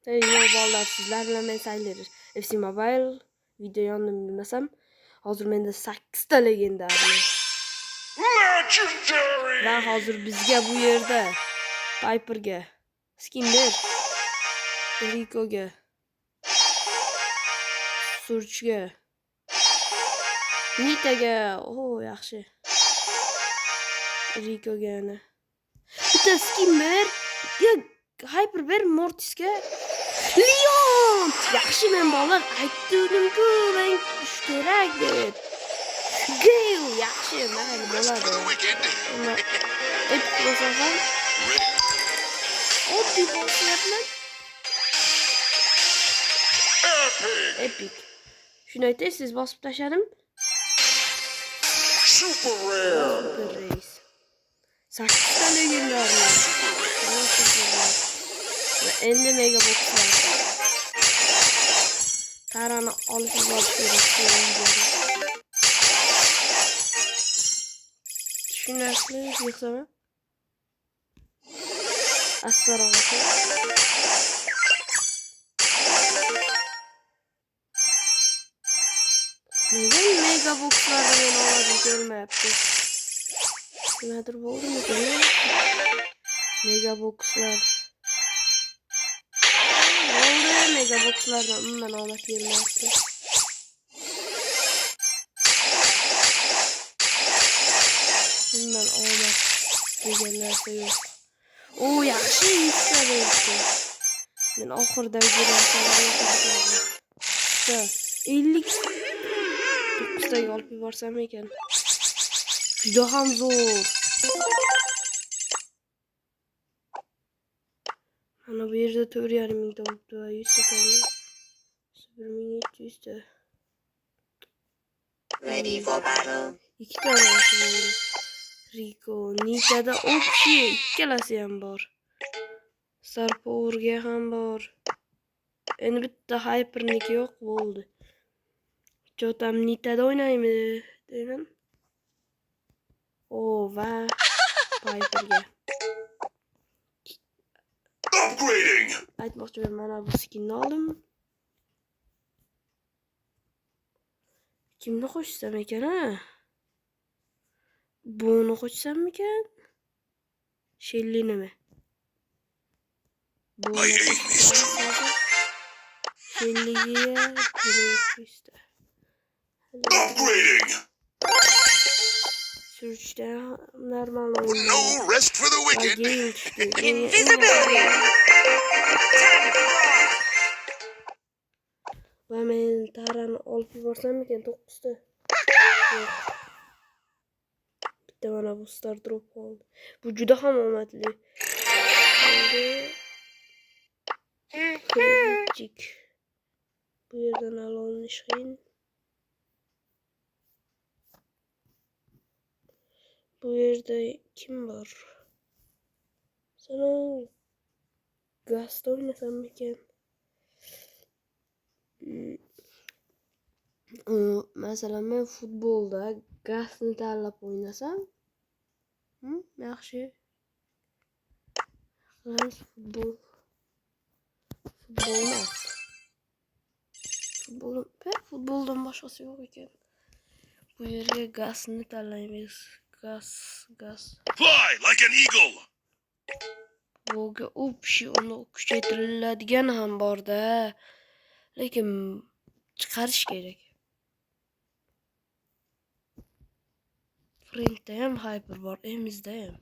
Hey yo bolalar, sizlar bilan men Sayler. FC Mobile video yondim bilmasam, hozir menda 8 ta legendarni. Legendary! Va hozir bizga bu yerda Piperga, Skimber, Rico'ga, Surchga, Nitaga, yaxshi. Rico'ga ana. Bitta Skimber, Hyperbear, Mortisga Leon! Yaxshi men bolalar aytdim-ku, men kerak deb. Gale yaxshi, mayli bo'ladi. Epic bo'lsa ham oddiy bo'lyapman. Epic. Shuni aytasiz, bosib tashladim. Super rare! Super race. 8 ta legendarlar. Va endi mega boxlar. Tarani olib yuborishga tushunarli yo'qmi? Assalomu nega mega boxlarni men olib kelmayapti? Nimadir bo'ldimi? Mega boxlar. Mega boxlardan umuman omad kelmayapti. Umuman omad degan narsa yo'q. Yaxshi yutadi. Men oxirida videolarni 50 9taga olib yuborsam ekan. Juda ham zo'r. Mana bu yerda 4,5 ming topibdi va 100 sekundga 1700 ta. Ready for battle. 2 ta bo'ldi. Rico, Nitada общий ikkalasi ham bor. Star Power'ga ham bor. Endi bitta Hyper'niki yo'q bo'ldi. Jotam Nitada o'ynaymi deyman. Va Piper'ga. Upgrading! Aytmoqchiman, mana bu skinni oldim. Kimni qo'shsam ekan, Buni qo'shsammikan? Shellinimi? My aim is Shelliga upgrading! Surchda normal o'yin. No rest for the wicked! Invisibility! Va men tarani olib yuborsam ekan 9 ta. Bitta mana bu star drop oldi. Bu juda ham omadli. Kreditchik. Bu yerdan olinish qiyin. Bu yerda kim bor? Sana Gazda oynasam ekan. Masalan, men futbolda Gazni tanlab o'ynasam, yaxshi. Futboldan boshqasi yo'q ekan. Bu yerga Gazni tanlaymiz. Gaz. Fly like an eagle! Buga uni kuchaytiriladigan ham bor-da. Lekin chiqarish kerak. Frankda ham Hyper bor, Emizda ham.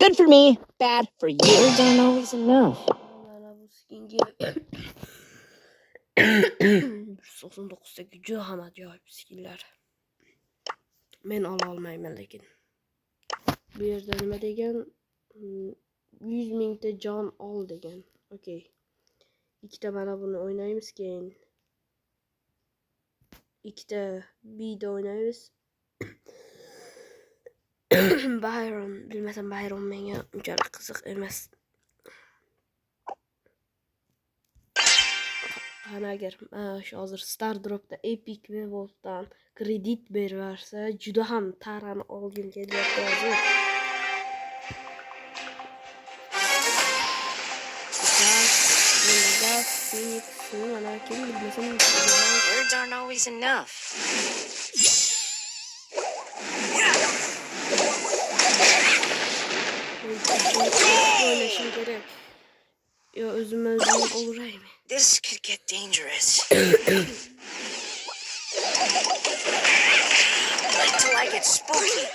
Good for me, bad for you. Words aren't always enough. Mana bu skinga 199 ta juda ham ajoyib skinlar. Men olmayman lekin. Bu yerda nima degan? 100 mingta jon ol degan. Okey. Ikkita mana buni o'ynaymiz keyin. Ikkita B'da o'ynaymiz. Byron, bilmasam Byron menga unchalik qiziq emas. Ana agar hozir Star Dropda Epic Mevol'dan kredit berversa, juda ham tarani olgim kelyapti hozir. şeyin yetkisini bana kim bilmesem Words aren't always enough. oynayışım gerek. Ya özüm olur ay mı? This could get dangerous. Wait till I get spooky.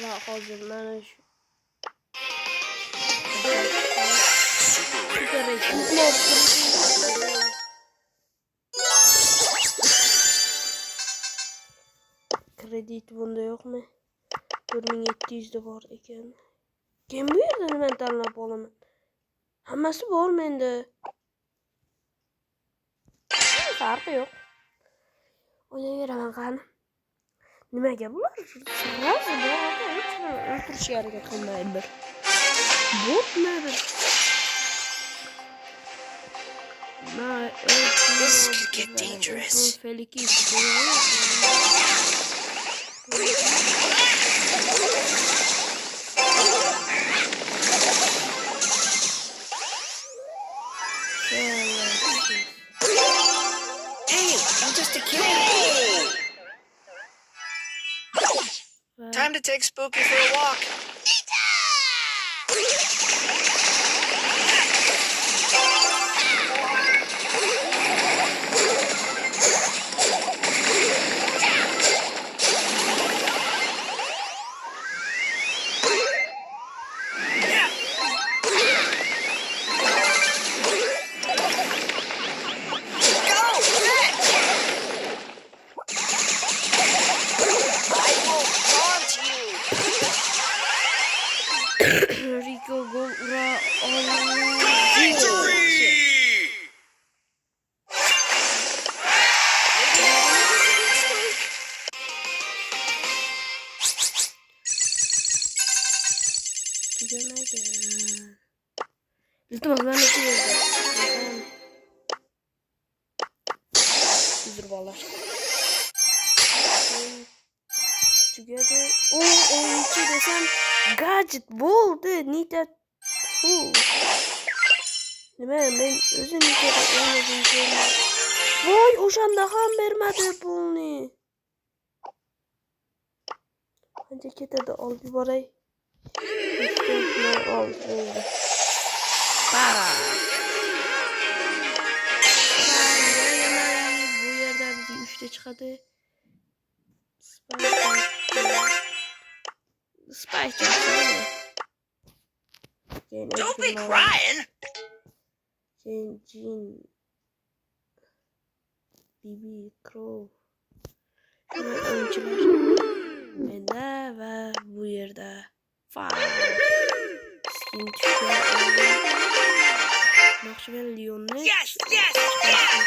La hazır ben şu. Super rare. Kredi bunda yok mu? 4700 de var ekan. Kim bu yerden ben tanlap olaman? Hammasi bor menda. Farqi yo'q. O'ynayveraman qani. Nimaga bular? Sarazi borda hech kim o'ltirishga harakat qilmaydi bir. Botmi? This could get dangerous. Feliki. Hey, I'm just a kid. Time to take Spooky for a walk. Rico gol ura Victory! İltimas ben ne yapıyorum? Dur vallahi. Together. Oyuncu desem gadget bo'ldi. Nita. Nima men o'zim Nita'da o'ynadim ko'rdim. Voy, o'shanda ham bermadi pulni. Qancha ketadi olib yuboray. Ol, bo'ldi. Para. Bu yerda bizga 3 ta chiqadi. Spike. Don't be crying. Jin. Bibi, Crow. Şuna oyuncular. Bende ve bu yerde. Skin çıkıyor. Maxwell Lyon'la. Yes, yes, yes.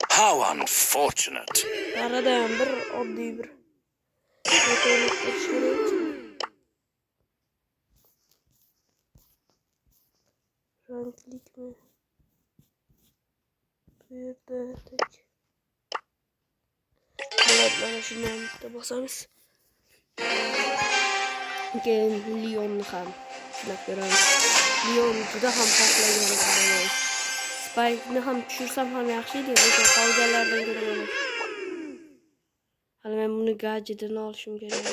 How unfortunate. Aradan bir oddiy bir. Ranklik mi? Bir de tek. Evet, bana şundan da basamız. Gel Lyon'u ham. Şunaq ko'ramiz. Lyon juda ham xohlagan. Spike'ni ham tushirsam ham yaxshi edi, lekin qolganlardan ko'ra mana. Hali men buni gadjetini olishim kerak.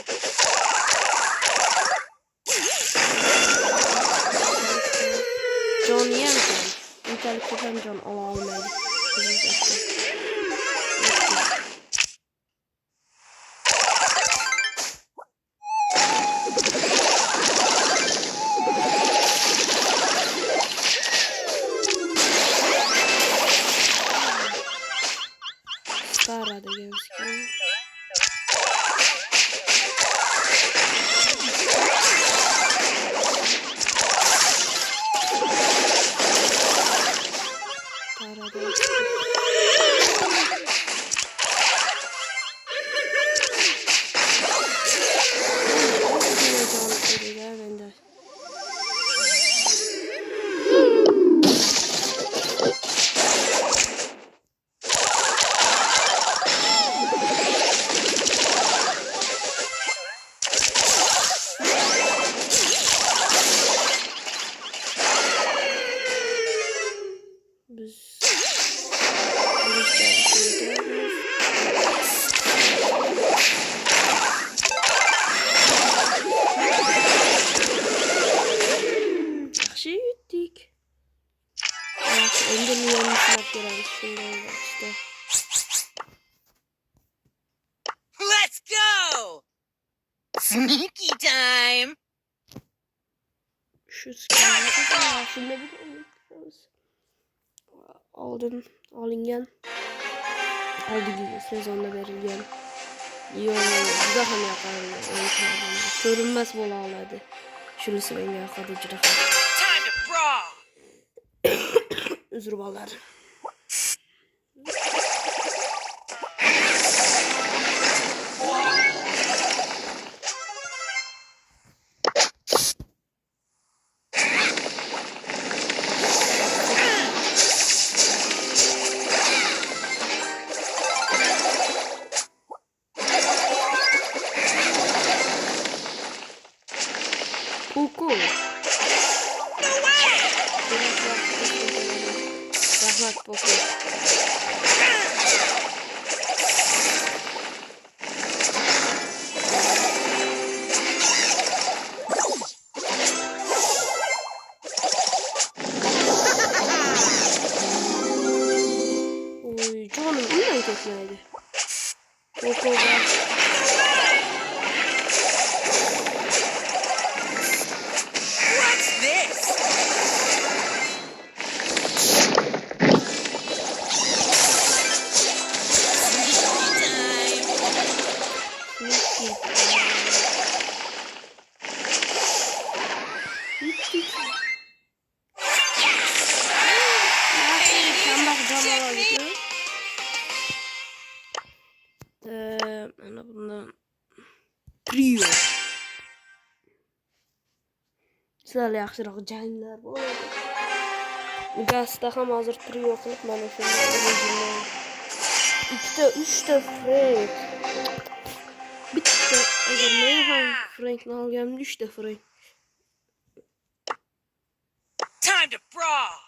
John Yankin. İnternette hem John olmaydı. Stara da gözüküyor. Sneaky time. Şu skinleri şunu bir alıngan. Aldığı sezonda verilgan. Yo'q, juda ham yoqadi o'yinchilardan. Ko'rinmas bo'la oladi. Shunisi menga yoqadi juda ham. Time to brawl. Uzr bolalar. Kuku. Rahmat Poku. Oy canım inan ketmeydi. Poku var. What's this? Ana bundan trio. Sizlar yaxshiroq janglar bo'ladi. Gasda ham hozir trio qilib mana shunday rejimni. 2 ta 3 ta Frank. Bitta agar men ham Frankni olganimda 3 ta Frank. Time to brawl.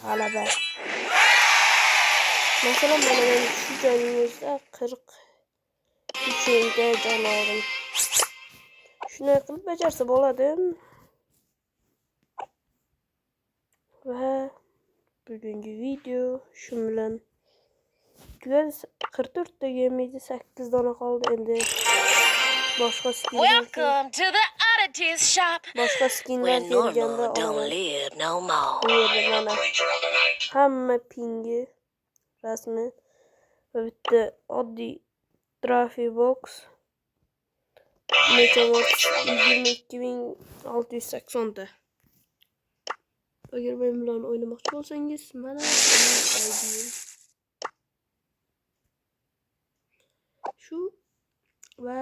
G'alaba. Masalan, mana men shu joyingizda 43 mingta jon oldim. Shunday qilib bajarsa bo'ladi. Va bugungi video shu bilan tugadi. 44 ta gemiydi, 8 dona qoldi endi. Boshqa skinlar. Welcome to the oddities shop. Boshqa skinlar Where kelganda normal don't olaman. live no more. Bu yerda mana hamma pingi rasmi va bitta oddiy trophy box. Necha box? 22680 ta. Agar men bilan o'ynamoqchi bo'lsangiz, mana shu va